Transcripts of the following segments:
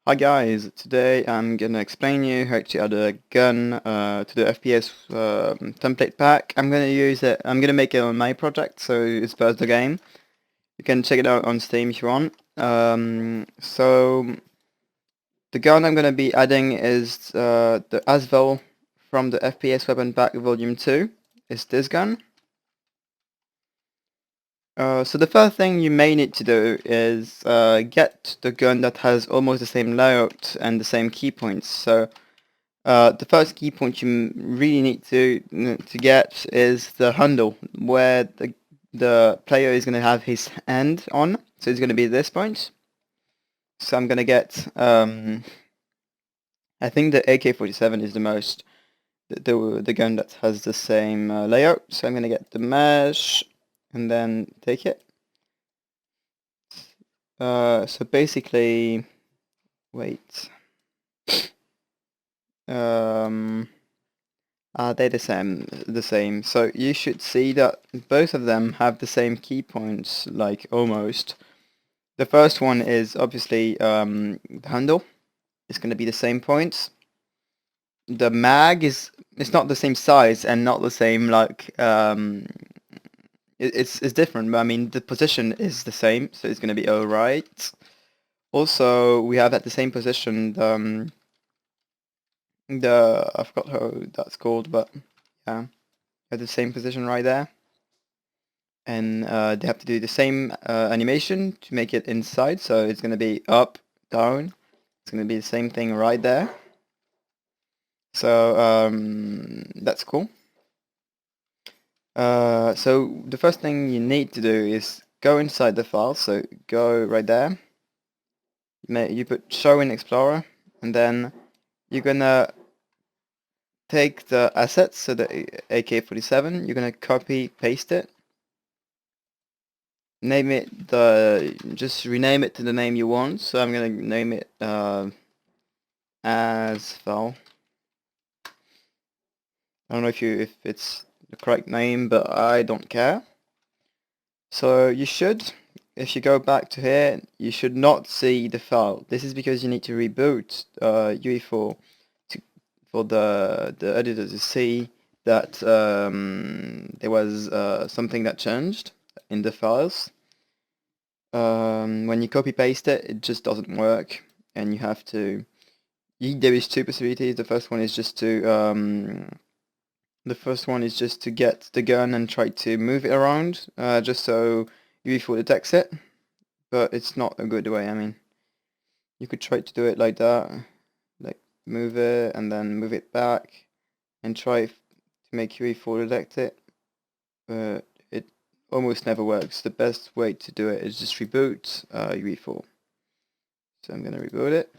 Hi guys, today I'm gonna explain you how to add a gun to the FPS template pack. I'm gonna use it. I'm gonna make it on my project, so it's part the game. You can check it out on Steam if you want. So the gun I'm gonna be adding is the Asvel from the FPS Weapon Pack Volume 2. It's this gun. So the first thing you may need to do is get the gun that has almost the same layout and the same key points. So the first key point you really need to get is the handle, where the player is going to have his hand on. So it's going to be this point. So I'm going to get, I think the AK-47 is the most, the gun that has the same layout. So I'm going to get the mesh and then take it. So basically, wait. Are they the same? The same. So you should see that both of them have the same key points, like almost. The first one is obviously the handle. It's going to be the same points. The mag it's not the same size and not the same like it's different. But I mean the position is the same, so it's going to be alright. Also, we have at the same position the I forgot how that's called, but yeah, at the same position right there. And they have to do the same animation to make it inside, so it's going to be up, down. It's going to be the same thing right there. So that's cool. So the first thing you need to do is go inside the file, so go right there. You put show in Explorer, and then you're gonna take the assets, so the AK-47, you're gonna copy, paste it, name it just rename it to the name you want. So I'm gonna name it Asvel. I don't know if it's the correct name, but I don't care. So you should, if you go back to here, you should not see the file. This is because you need to reboot UE4 for the editor to see that there was something that changed in the files. When you copy paste it, it just doesn't work, and you have to. There is two possibilities. The first one is just to get the gun and try to move it around, just so UE4 detects it. But it's not a good way. I mean, you could try to do it like that, like move it and then move it back, and try to make UE4 detect it. But it almost never works. The best way to do it is just reboot UE4. So I'm gonna reboot it.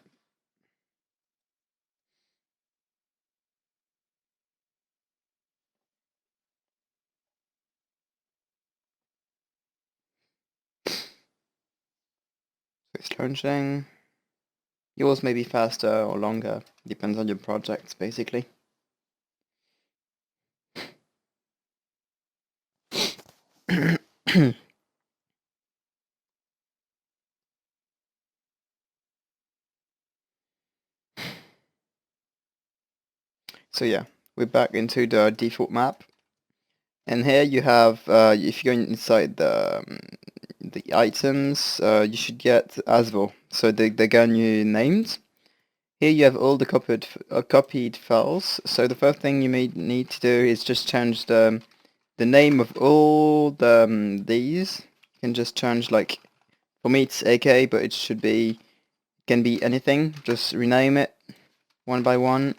It's launching. Yours may be faster or longer, depends on your projects, basically. So yeah, we're back into the default map. And here you have, if you go inside the items, you should get Asvel, so the gun you named. Here you have all the copied files. So the first thing you may need to do is just change the name of all these. You can just change, like, for me it's AK, but it should be, can be anything. Just rename it one by one.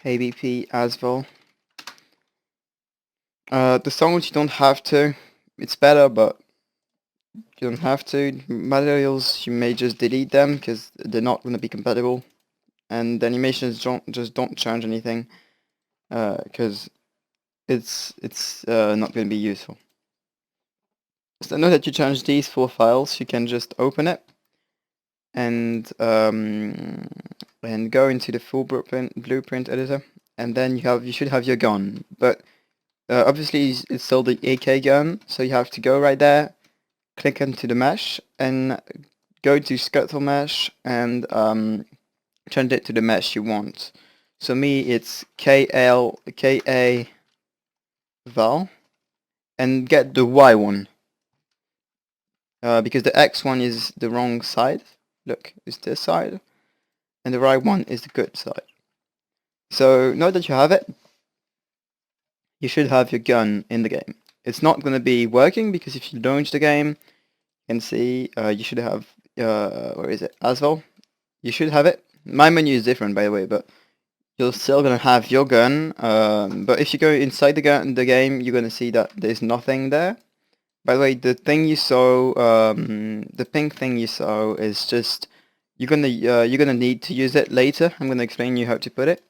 ABP Asvel. The songs you don't have to. It's better, but you don't have to. Materials, you may just delete them because they're not going to be compatible. And the animations don't change anything because it's not going to be useful. So now that you change these 4 files, you can just open it and go into the full blueprint editor, and then you should have your gun. But obviously it's still the AK gun, so you have to go right there, click into the mesh, and go to skeletal mesh and change it to the mesh you want. So me, it's KA val, and get the Y one, because the X one is the wrong side. Look, it's this side, and the right one is the good side. So now that you have it, you should have your gun in the game. It's not going to be working because if you launch the game, you can see you should have, where is it, Asphalt? You should have it. My menu is different, by the way, but you're still going to have your gun. But if you go inside the game, you're going to see that there's nothing there. By the way, the thing you saw, the pink thing you saw is just, you're gonna need to use it later. I'm gonna explain you how to put it.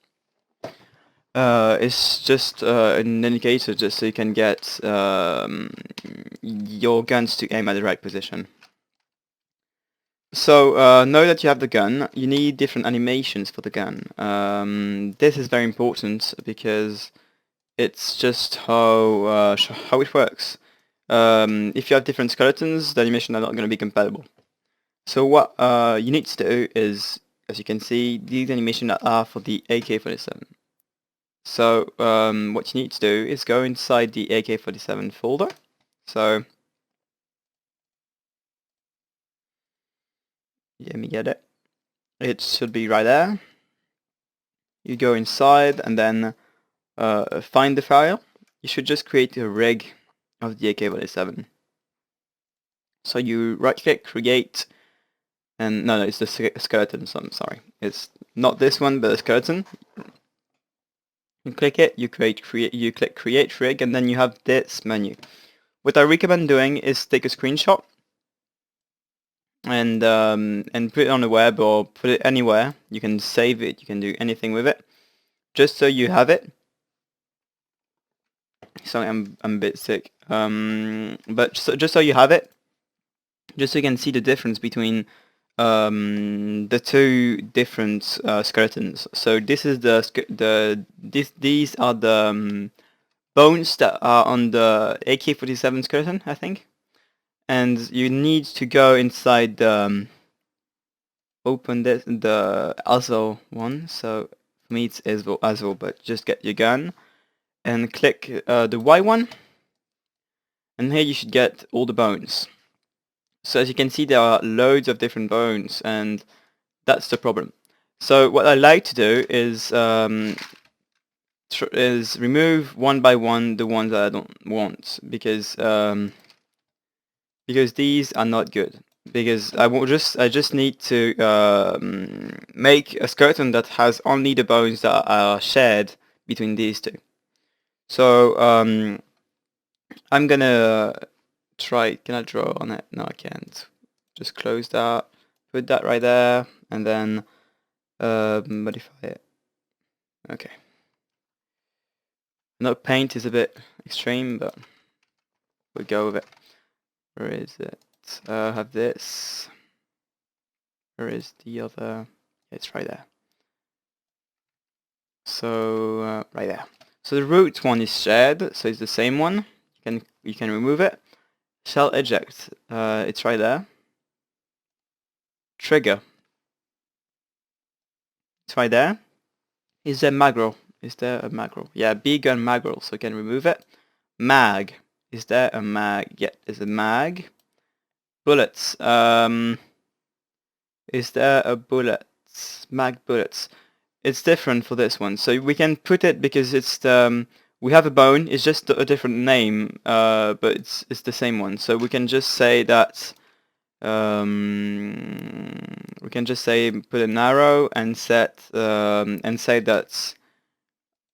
It's just an indicator just so you can get your guns to aim at the right position. So now that you have the gun, you need different animations for the gun. This is very important because it's just how it works. If you have different skeletons, the animations are not going to be compatible. So what you need to do is, as you can see, these animations are for the AK-47. So what you need to do is go inside the AK-47 folder. So let me get it. It should be right there. You go inside and then find the file. You should just create a rig of the AK-47. So you right-click, create, and no, it's the skeleton. So I'm sorry, it's not this one, but the skeleton. You click it, you click create rig, and then you have this menu. What I recommend doing is take a screenshot and put it on the web or put it anywhere. You can save it, you can do anything with it, just so you have it. Sorry, I'm a bit sick. But just so you have it, just so you can see the difference between the two different skeletons. So this is these are the bones that are on the AK-47 skeleton, I think. And you need to go inside the open the Azul one. So for me it's Azul, but just get your gun and click the Y one, and here you should get all the bones. So as you can see, there are loads of different bones, and that's the problem. So what I like to do is remove one by one the ones that I don't want, because these are not good. Because I just need to make a skeleton that has only the bones that are shared between these two. So I'm gonna try. Can I draw on it? No, I can't. Just close that. Put that right there, and then modify it. Okay. No, paint is a bit extreme, but we'll go with it. Where is it? I have this. Where is the other? It's right there. So right there. So the root one is shared, so it's the same one. You can remove it. Shell eject. It's right there. Trigger. It's right there. Is there magro? Is there a magro? Yeah, B-gun magro, so you can remove it. Mag. Is there a mag? Yeah, there's a mag. Bullets. Is there a bullet? Mag bullets. It's different for this one, so we can put it because it's we have a bone. It's just a different name, but it's the same one. So we can just say that. We can just say put an arrow and set and say that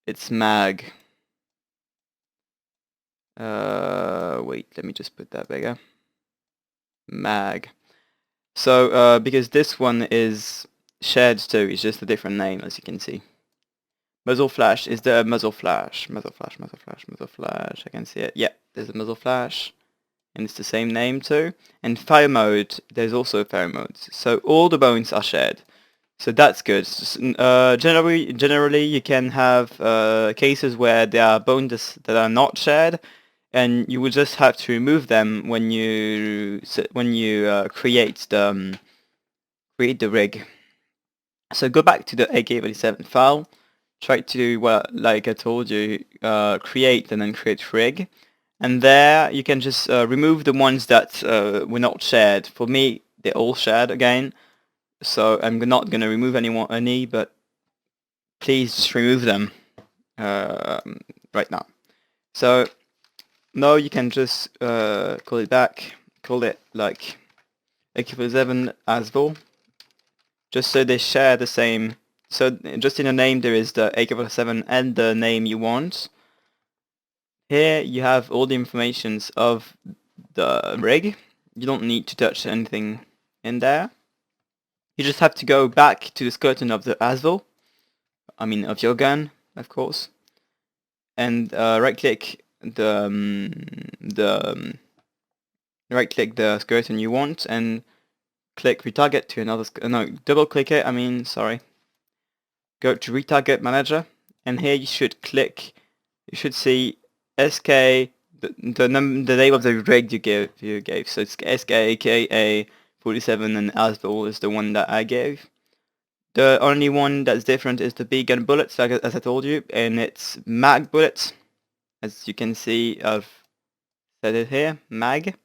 it's mag. Wait, let me just put that bigger. Mag. So because this one is shared too, it's just a different name, as you can see. Muzzle flash. Is there a muzzle flash? Muzzle flash, muzzle flash, muzzle flash. I can see it. Yeah, there's a muzzle flash. And it's the same name too. And fire mode, there's also fire modes. So all the bones are shared. So that's good. Generally, you can have cases where there are bones that are not shared, and you will just have to remove them when you create create the rig. So go back to the AK-47 file, try to, well, like I told you, create and then create rig. And there you can just remove the ones that were not shared. For me, they're all shared again. So I'm not going to remove any, but please just remove them right now. So now you can just call it back, call it like AK-47 Asvil, just so they share the same. So just in the name there is the AK-47 and the name you want. Here you have all the informations of the rig. You don't need to touch anything in there. You just have to go back to the skeleton of the Asvil, of your gun, of course, and right-click right-click the skeleton you want and click retarget to another. No, double-click it. Sorry. Go to retarget manager, and here you should click. You should see SK, the name of the rig you gave. So it's SKKA47, and Asvil is the one that I gave. The only one that's different is the B-gun bullets, as I told you, and it's mag bullets. As you can see, I've set it here, mag.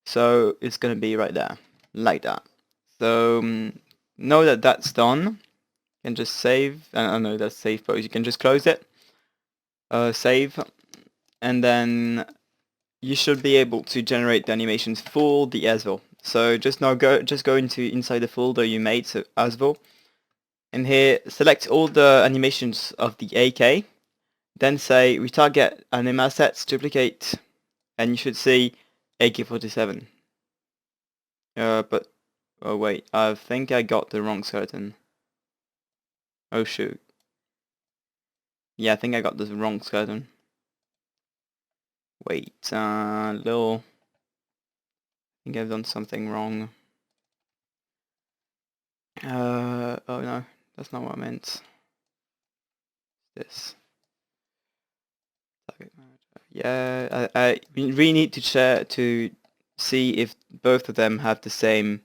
So it's gonna be right there, like that. So know that that's done. You can just save. I know that's save pose. You can just close it. Save, and then you should be able to generate the animations for the Asvil. So just go into inside the folder you made, so Asvil. And here, select all the animations of the AK, then say retarget anim assets, duplicate, and you should see AK-47. Oh wait, I think I got the wrong skeleton. Oh shoot. Yeah, I think I got the wrong skeleton. Wait, I think I've done something wrong. Oh no, that's not what I meant. This. Yeah, I really need to check to see if both of them have the same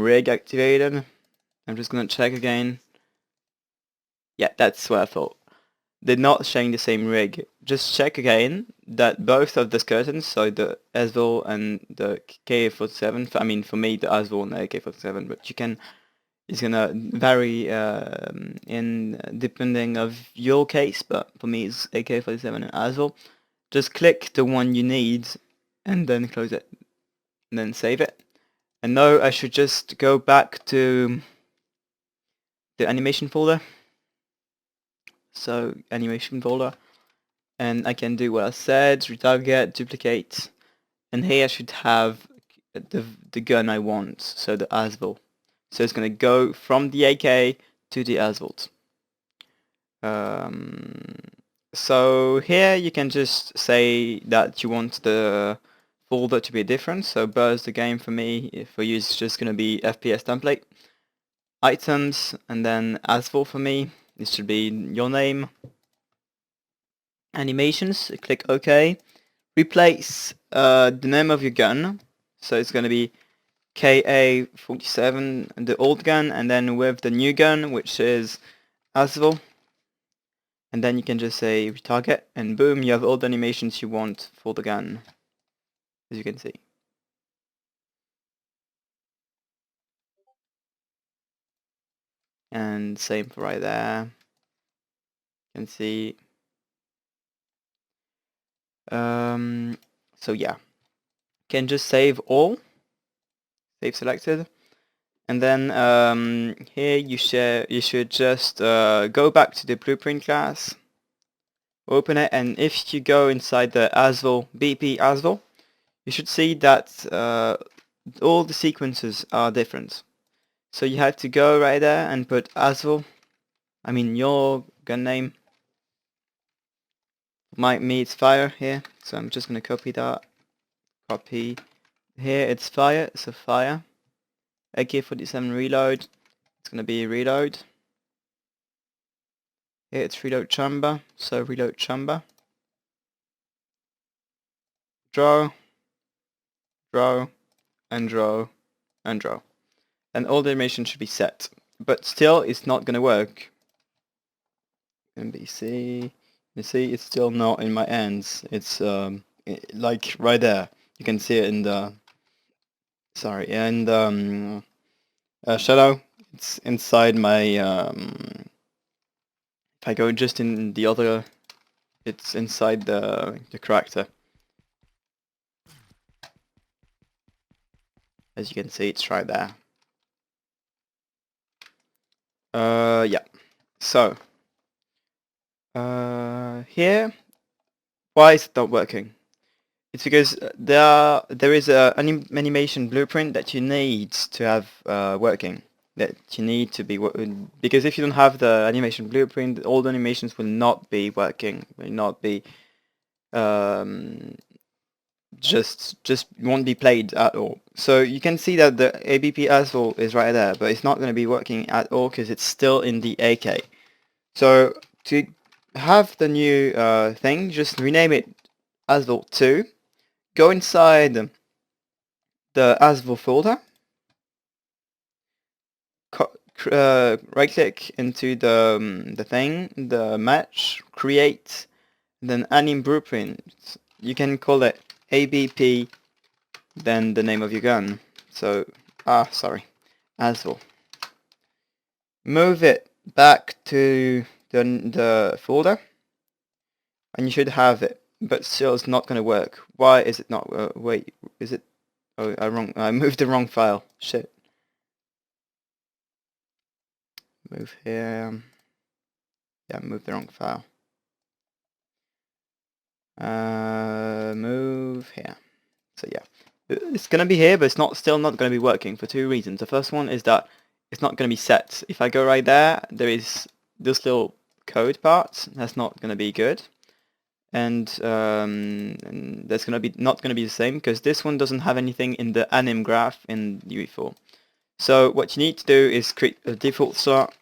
rig activated. I'm just gonna check again. Yeah, that's what I thought. They're not sharing the same rig. Just check again that both of the skeletons, so the Asvil and the K47, for me the Asvil and the AK-47, but you can, it's gonna vary in depending of your case, but for me it's AK-47 and Asvil. Just click the one you need and then close it and then save it. And now I should just go back to the animation folder. So animation folder, and I can do what I said, retarget, duplicate, and here I should have the gun I want, so the Asvil. So it's gonna go from the AK to the Asvil. So here you can just say that you want the folder to be different. So Burst the game for me, for you, it's just gonna be FPS Template, items, and then Asvil for me. This should be your name. Animations, click OK. Replace the name of your gun. So it's going to be KA-47, the old gun, and then with the new gun, which is Asvil. And then you can just say retarget, and boom, you have all the animations you want for the gun, as you can see. And same for right there. You can see. So yeah, you can just save all. Save selected. And then here you should just go back to the blueprint class, open it, and if you go inside the Asvil, BP Asvil, you should see that all the sequences are different. So you have to go right there and put Asvil, your gun name. Me it's fire here, so I'm just gonna copy that. Copy. Here it's fire, so fire. AK-47 reload, it's gonna be reload. Here it's reload chamber, so reload chamber. Draw, draw, and draw, and draw. And all the animation should be set. But still, it's not going to work. NBC. You see, it's still not in my ends. It's like right there. You can see it in the... Sorry, and shadow. It's inside my... if I go just in the other... It's inside the character. As you can see, it's right there. Yeah. So, here, why is it not working? It's because there is an animation blueprint that you need to have working. That you need to be because if you don't have the animation blueprint, all the animations will not be working. Will not be just won't be played at all. So you can see that the ABP asphalt is right there, but it's not going to be working at all because it's still in the AK. So to have the new thing, just rename it asphalt 2. Go inside the asphalt folder. Right click into the thing, the match, create, then anim blueprint. You can call it ABP, then the name of your gun. So, sorry, asphalt. Move it back to the folder, and you should have it. But still, it's not going to work. Why is it not? Wait, is it? Oh, I moved the wrong file. Shit. Move here. Yeah, move the wrong file. Move here. So yeah, it's gonna be here, but it's still not gonna be working for two reasons. The first one is that it's not gonna be set. If I go right there, there is this little code part. That's not gonna be good, and that's not gonna be the same because this one doesn't have anything in the anim graph in UE4. So what you need to do is create a default slot,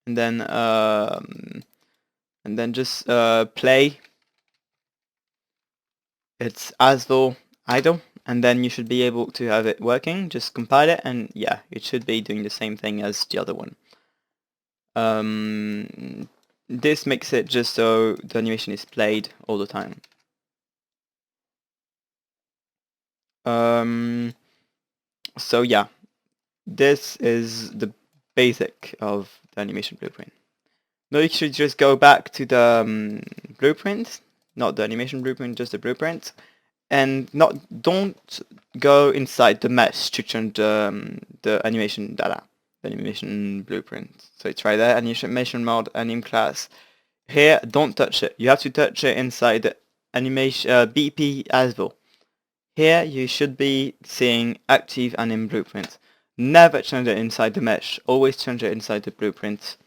and then just play. It's asphalt idle, and then you should be able to have it working. Just compile it, and yeah, it should be doing the same thing as the other one. This makes it just so the animation is played all the time. So yeah, this is the basic of the animation blueprint. Now you should just go back to the blueprint, not the animation blueprint, just the blueprint, and don't go inside the mesh to change the animation data, the animation blueprint. So it's right there, animation mode, anim class. Here, don't touch it. You have to touch it inside the animation BP asphalt. Here you should be seeing active anim blueprint. Never change it inside the mesh. Always change it inside the blueprint.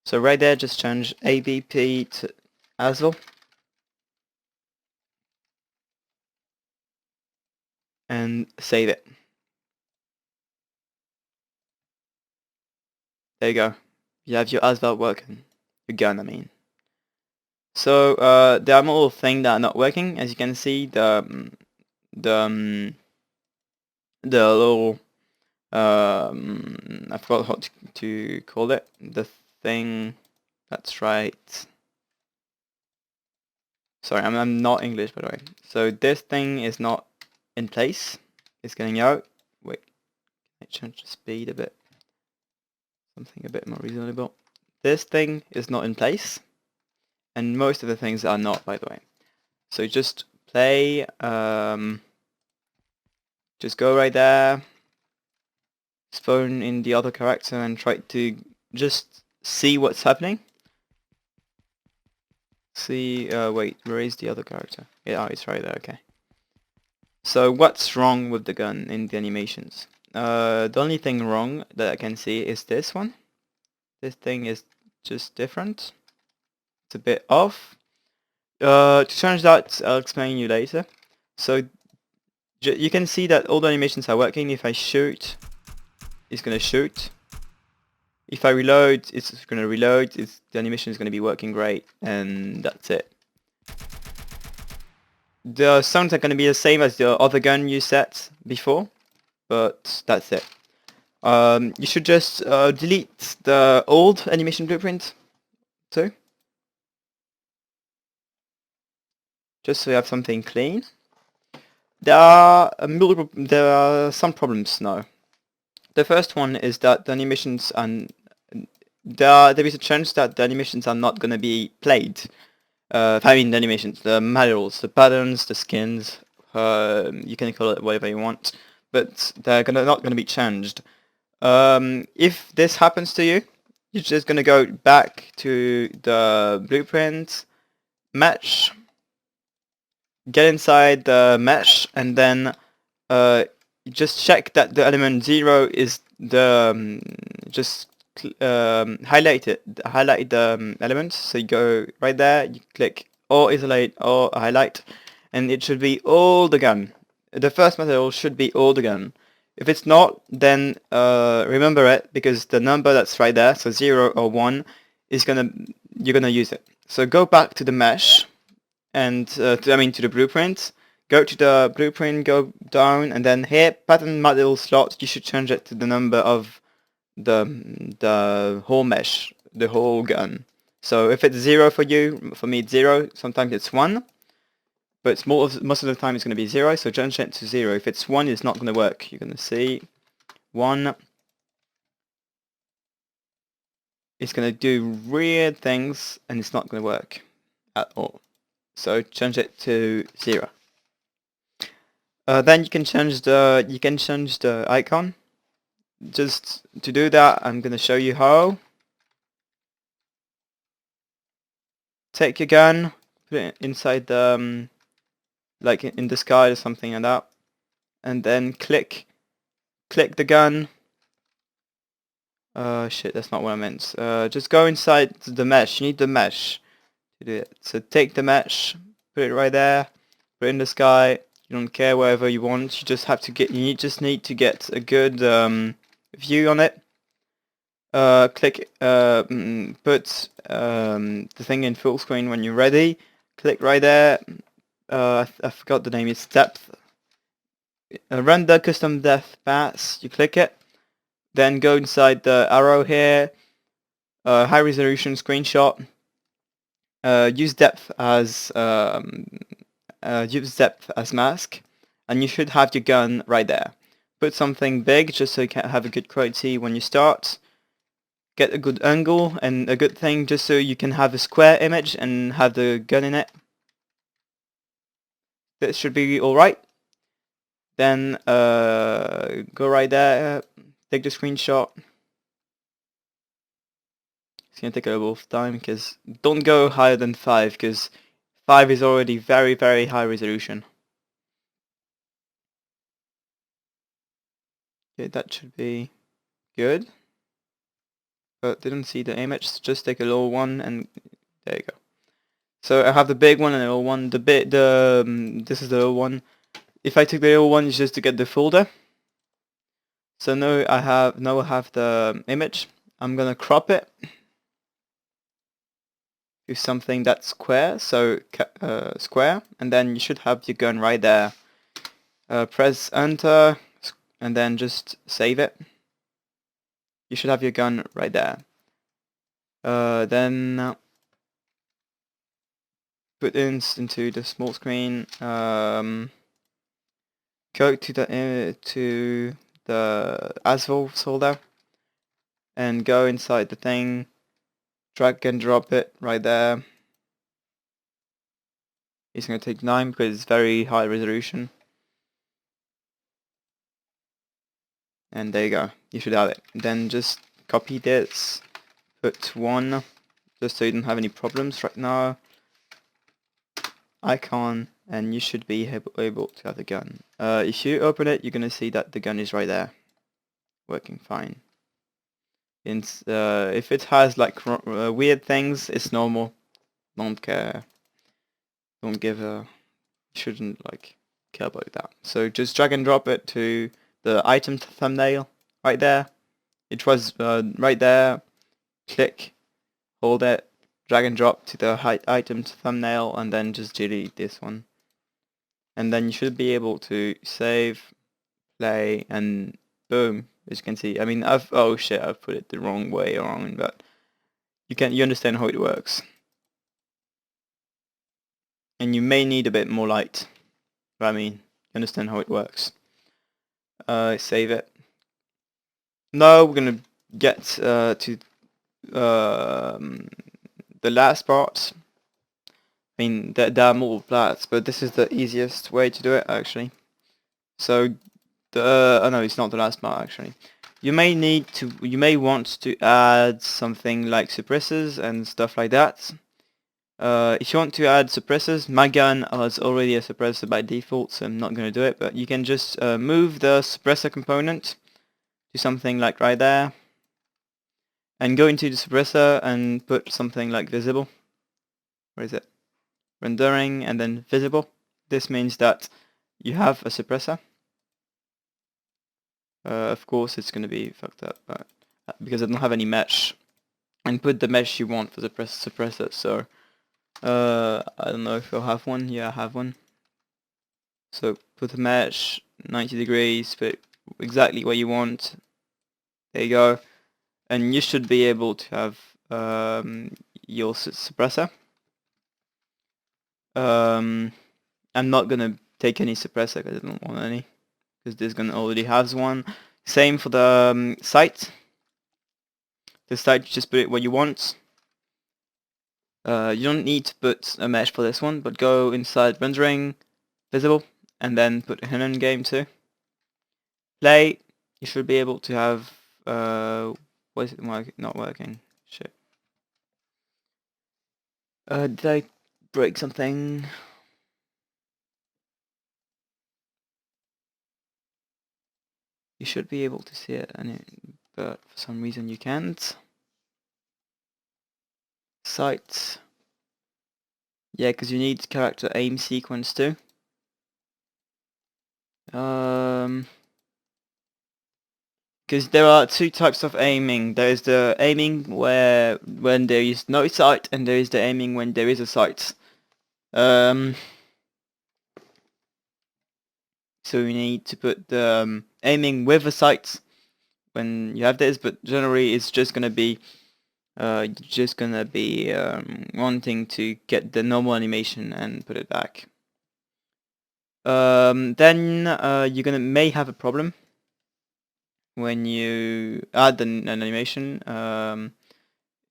So right there, just change ABP to asphalt. And save it. There you go. You have your asphalt working. Your gun, I mean. So there are more things that are not working. As you can see, the little I forgot what to call it. The thing. That's right. Sorry, I'm not English, by the way. So this thing is not in place. It's getting out. Wait, can I change the speed a bit? Something a bit more reasonable. This thing is not in place, and most of the things are not, by the way. So just play. Just go right there. Spawn in the other character and try to just see what's happening. See, wait, where is the other character? Yeah, oh, it's right there, okay. So what's wrong with the gun in the animations? The only thing wrong that I can see is this one. This thing is just different. It's a bit off. To change that, I'll explain you later. So you can see that all the animations are working. If I shoot, it's gonna shoot. If I reload, it's gonna reload. The animation is gonna be working great, and that's it. the sounds are going to be the same as the other gun you set before, but that's it. You should just delete the old animation blueprint too, just so you have something clean. There are some problems now. The first one is that the animations and there is a chance that the animations are not going to be played. I mean the animations, the materials, the patterns, the skins, you can call it whatever you want, but they're not going to be changed. If this happens to you, you're just going to go back to the blueprint, mesh, get inside the mesh, and then just check that the element 0 is the just highlight the element. So you go right there, you click or isolate or highlight, and it should be all the gun. The first material should be all the gun. If it's not, then remember it, because the number that's right there, so 0 or 1, is you're gonna use it. So go back to the mesh and to the blueprint. Go to the blueprint, go down, and then here, pattern material slot, you should change it to the number of the whole mesh, the whole gun. So if it's 0 for you, for me it's 0, sometimes it's 1, but most of the time it's going to be 0, so change it to 0. If it's 1, it's not going to work. You're going to see 1. It's going to do weird things, and it's not going to work at all. So change it to 0. Then you can change the icon. Just to do that, I'm going to show you how. Take your gun, put it inside the like in the sky or something like that, and then click the gun. Shit, that's not what I meant. Just go inside the mesh. You need the mesh to do it. So take the mesh, put it right there, put it in the sky. You don't care wherever you want. You just have to get. Just need to get a good view on it. Click. Put the thing in full screen when you're ready. Click right there. I forgot the name. It's depth. Render custom depth path. You click it. Then go inside the arrow here. High resolution screenshot. Use depth as mask, and you should have your gun right there. Put something big just so you can have a good quality when you start. Get a good angle and a good thing just so you can have a square image and have the gun in it. That should be alright. Then go right there, take the screenshot. It's gonna take a little time, because don't go higher than 5, because 5 is already very, very high resolution. Okay, that should be good. But didn't see the image, so just take a little one, and there you go. So I have the big one and the little one. This is the little one. If I took the little one, it's just to get the folder. So now I have the image. I'm gonna crop it to something that's square. So square, and then you should have your gun right there. Press enter, and then just save it. You should have your gun right there. Then put into the small screen. Go to the asphalt folder and go inside the thing. Drag and drop it right there. It's going to take 9 because it's very high resolution. And there you go. You should have it. Then just copy this. Put 1, just so you don't have any problems right now. Icon, and you should be able to have the gun. If you open it, you're going to see that the gun is right there. Working fine. If it has like weird things, it's normal. Don't care. Don't give a... Shouldn't like care about that. So just drag and drop it to the item thumbnail right there. It was right there. Click, hold it, drag and drop to the item thumbnail, and then just delete this one. and then you should be able to save, play, and boom, as you can see. I mean, oh shit, I've put it the wrong way around, but you understand how it works. And you may need a bit more light, but I mean, you understand how it works. Save it. Now we're gonna get to the last part. I mean, there are more parts, but this is the easiest way to do it, actually. So, oh no, it's not the last part, actually. You may want to add something like suppressors and stuff like that. If you want to add suppressors, my gun has already a suppressor by default, so I'm not going to do it, but you can just move the suppressor component to something like right there, and go into the suppressor and put something like visible. Where is it? Rendering and then visible. This means that you have a suppressor. Of course it's going to be fucked up, but because I don't have any mesh. And put the mesh you want for the suppressor, so I don't know if you'll have one. Yeah, I have one. So put a mesh, 90 degrees, put exactly where you want. There you go. And you should be able to have your suppressor. I'm not gonna take any suppressor because I don't want any, because this gun already has one. Same for the sight. The sight, just put it where you want. You don't need to put a mesh for this one, but go inside rendering, visible, and then put a hidden game too. Play. You should be able to have. Why is it not working? Shit. Did I break something? You should be able to see it, but for some reason you can't. Sight. Yeah, because you need character aim sequence too. Because there are two types of aiming. There is the aiming when there is no sight, and there is the aiming when there is a sight. So you need to put the aiming with a sight when you have this, but generally it's just gonna be wanting to get the normal animation and put it back. Then you're may have a problem when you add an animation.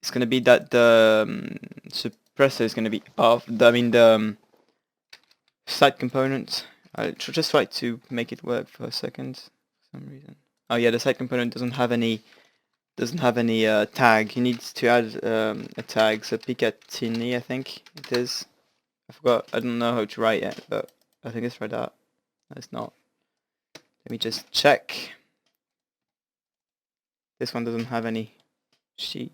It's gonna be that the suppressor is gonna be off. The side component. I'll just try to make it work for a second for some reason. Oh yeah, the side component doesn't have any tag. He needs to add a tag. So Picatinny, I think it is. I forgot. I don't know how to write it, but I think it's right out. No, it's not. Let me just check. This one doesn't have any sheet.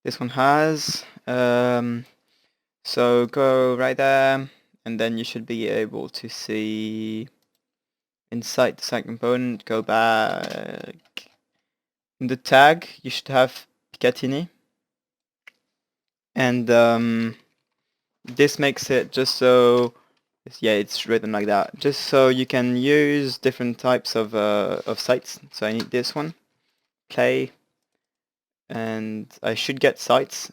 This one has. So go right there, and then you should be able to see inside the side component. Go back. In the tag, you should have Picatinny, and this makes it just so. Yeah, it's written like that. Just so you can use different types of sites. So I need this one, play, and I should get sites.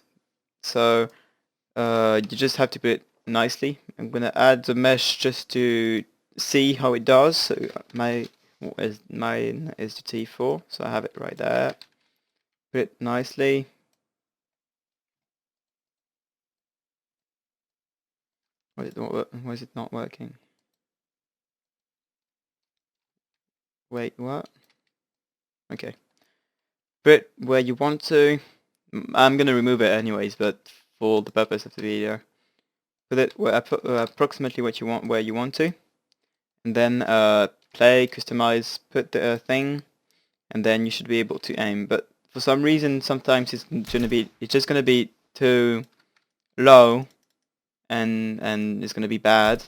So you just have to put it nicely. I'm gonna add the mesh just to see how it does. So mine is the T4, so I have it right there. Put it nicely. Why is it not working? Wait, what? Okay. Put it where you want to. I'm gonna remove it anyways, but for the purpose of the video, put it where approximately what you want, where you want to, and then play, customize, put the thing, and then you should be able to aim. But for some reason, sometimes it's just gonna be too low, and it's gonna be bad.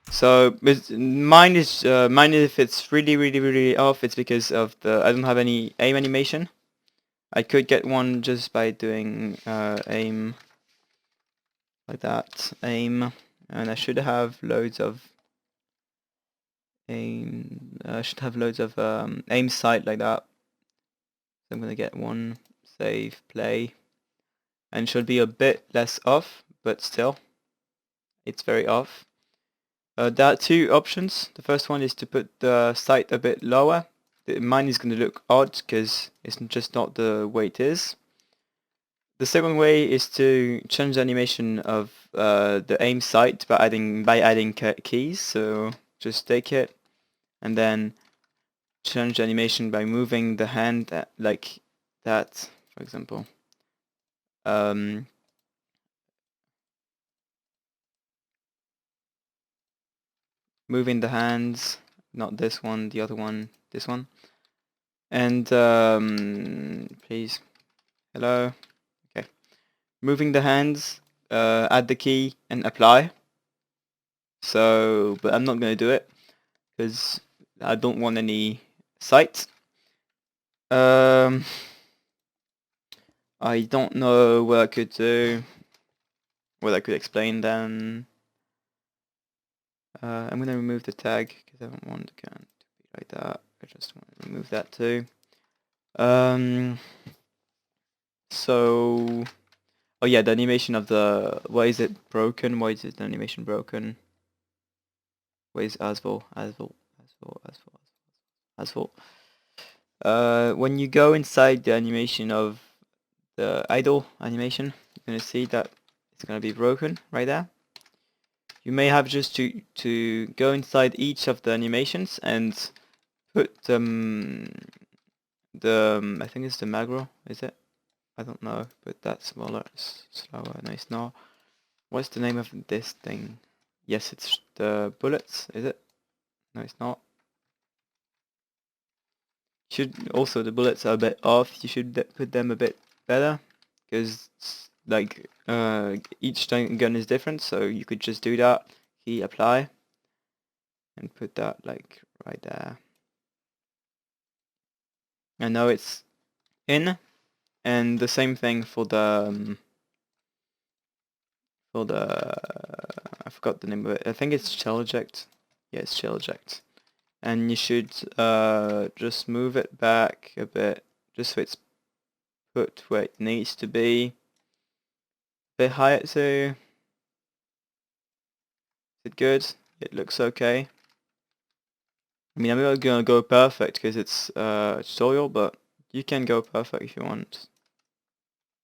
So mine is if it's really off, it's because of I don't have any aim animation. I could get one just by doing aim like that, aim, and I should have loads of aim. Aim sight like that. So I'm gonna get one, save, play, and should be a bit less off, but still, it's very off. There are two options. The first one is to put the sight a bit lower. Mine is going to look odd because it's just not the way it is. The second way is to change the animation of the aim sight by adding keys. So just take it and then change the animation by moving the hand like that, for example. Moving the hands, not this one, the other one, this one. And please, hello. Okay. Moving the hands, add the key and apply. So, but I'm not going to do it because I don't want any sight. I don't know what I could do, what I could explain then. I'm going to remove the tag because I don't want the gun to be like that. I just want to remove that too. So, oh yeah, the animation of the, why is it broken? Why is the animation broken? Where's Asphalt? When you go inside the animation of the idle animation, you're gonna see that it's gonna be broken right there. You may have just to go inside each of the animations and put I think it's the macro, is it? I don't know, but that's smaller, slower. No, it's not. What's the name of this thing? Yes, it's the bullets, is it? No, it's not. Should also, the bullets are a bit off. You should put them a bit better because like each gun is different, so you could just do that. Key apply and put that like right there. And now it's in, and the same thing for the I forgot the name of it. I think it's shell eject. Yeah, it's shell eject. And you should just move it back a bit, just so it's put where it needs to be. A bit higher too. Is it good? It looks okay. I mean, I'm not gonna go perfect because it's a tutorial, but you can go perfect if you want.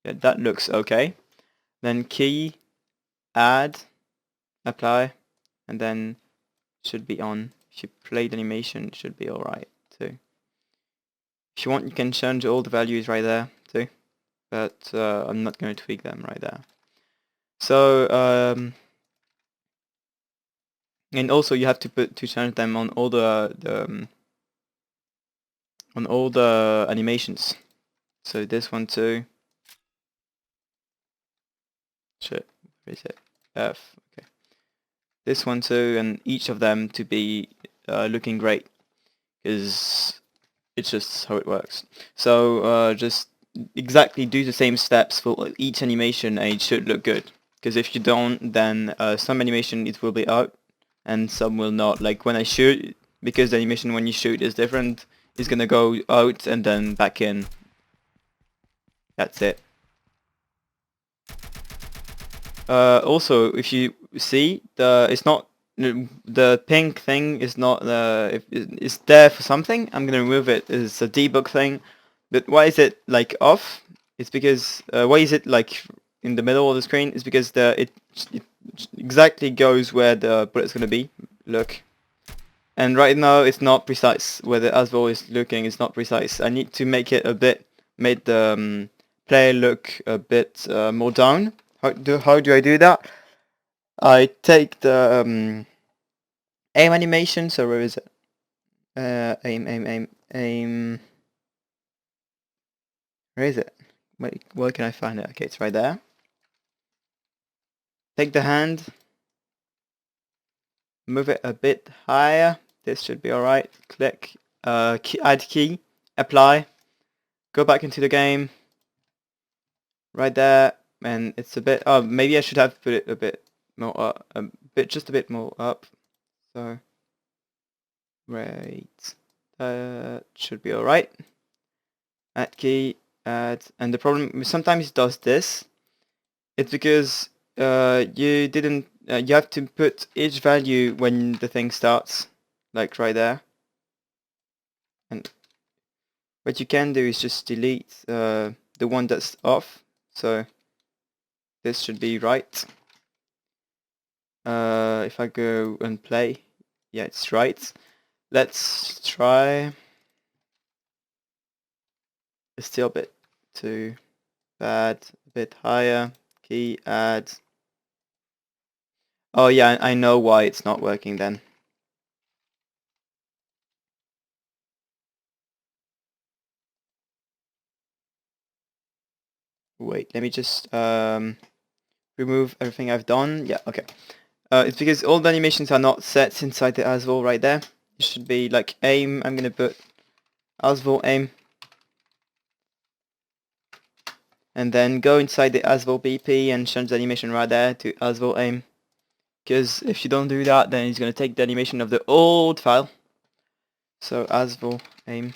Yeah, that looks okay. Then key, add, apply, and then should be on. If you play the animation, it should be alright too. If you want, you can change all the values right there too, but I'm not going to tweak them right there. So and also you have to change them on all the animations. So this one too. Shit, where is it? F. Okay. This one too, and each of them to be looking great, because it's just how it works. So just exactly do the same steps for each animation, and it should look good. Because if you don't, then some animation it will be out, and some will not. Like when I shoot, because the animation when you shoot is different, it's gonna go out and then back in. That's it. Also, if you see, it's not, the pink thing is not, it's there for something. I'm gonna remove it. It's a debug thing. But why is it like off? It's because why is it like in the middle of the screen? It's because it exactly goes where the bullet's gonna be. Look. And right now it's not precise. Where the Asvo is looking, it's not precise. I need to make it a bit, make the player look a bit more down. How do I do that? I take the aim animation. So where is it? Aim. Where is it? Wait, where can I find it? Okay, it's right there. Take the hand, move it a bit higher. This should be alright. Click, add key, apply, go back into the game. Right there, and it's a bit. Oh, maybe I should have put it a bit more, a just a bit more up. So right, should be all right. Add key, add, and the problem sometimes it does this. It's because you didn't. You have to put each value when the thing starts, like right there. And what you can do is just delete the one that's off. So this should be right. If I go and play, yeah, it's right. Let's try. It's still a bit too bad. A bit higher. Key, add. Oh yeah, I know why it's not working then. Wait, let me just remove everything I've done. Yeah, okay. It's because all the animations are not set inside the Asvol right there. It should be like aim. I'm gonna put Asvol aim. And then go inside the Asvol BP and change the animation right there to Asvol aim. Because if you don't do that, then it's gonna take the animation of the old file. So Asvol aim.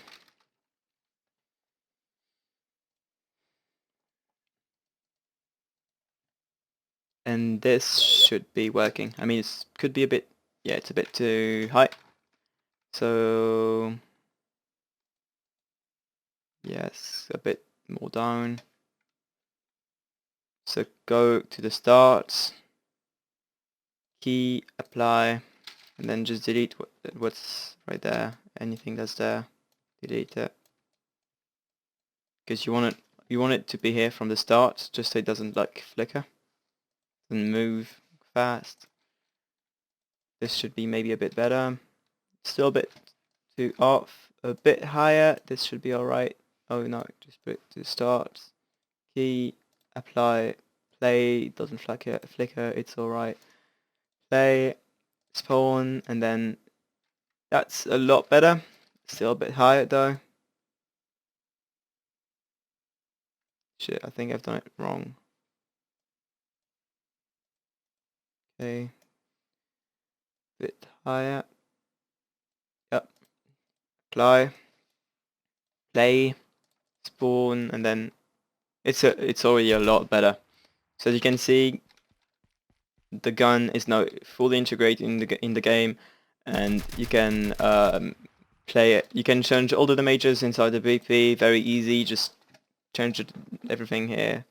And this should be working. I mean, it could be a bit, yeah, it's a bit too high. So yes, a bit more down. So go to the start, key, apply, and then just delete what's right there. Anything that's there, delete it. Because you want it to be here from the start, just so it doesn't like flicker and move fast. This should be maybe a bit better. Still a bit too off. A bit higher. This should be alright. Oh no, just put it to start. Key, apply, play, doesn't flicker, it's alright. Play, spawn, and then that's a lot better. Still a bit higher though. Shit, I think I've done it wrong. Okay. Bit higher. Yep. Apply, play, spawn, and then it's already a lot better. So as you can see, the gun is now fully integrated in the game, and you can play it. You can change all the damages inside the BP. Very easy. Just change everything here.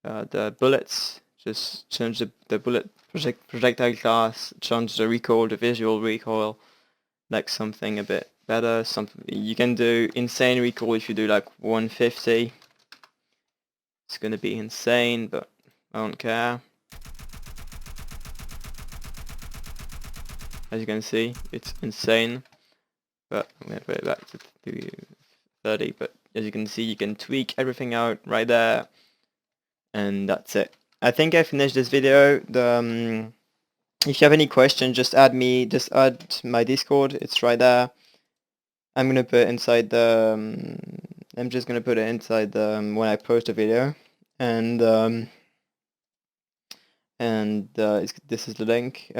The bullets. Just change the bullet projectile class. Change the recoil, the visual recoil, like something a bit better. Something you can do insane recoil if you do like 150. It's gonna be insane, but I don't care. As you can see, it's insane. But I'm gonna put it back to 30. But as you can see, you can tweak everything out right there, and that's it. I think I finished this video. If you have any questions, just add my Discord. It's right there. I'm gonna put it inside the. I'm just gonna put it inside the when I post a video, and this is the link.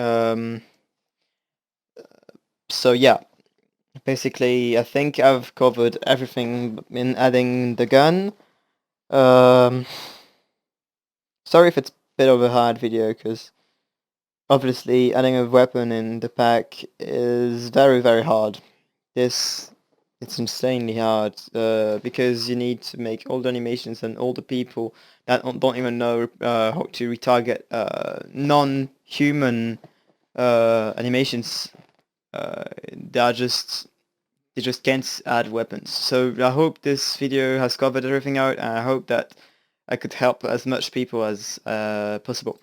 So yeah, basically I think I've covered everything in adding the gun. Sorry if it's a bit of a hard video, because obviously adding a weapon in the pack is very, very hard. It's insanely hard, because you need to make all the animations, and all the people that don't even know how to retarget non-human animations. They just can't add weapons. So I hope this video has covered everything out, and I hope that I could help as much people as possible.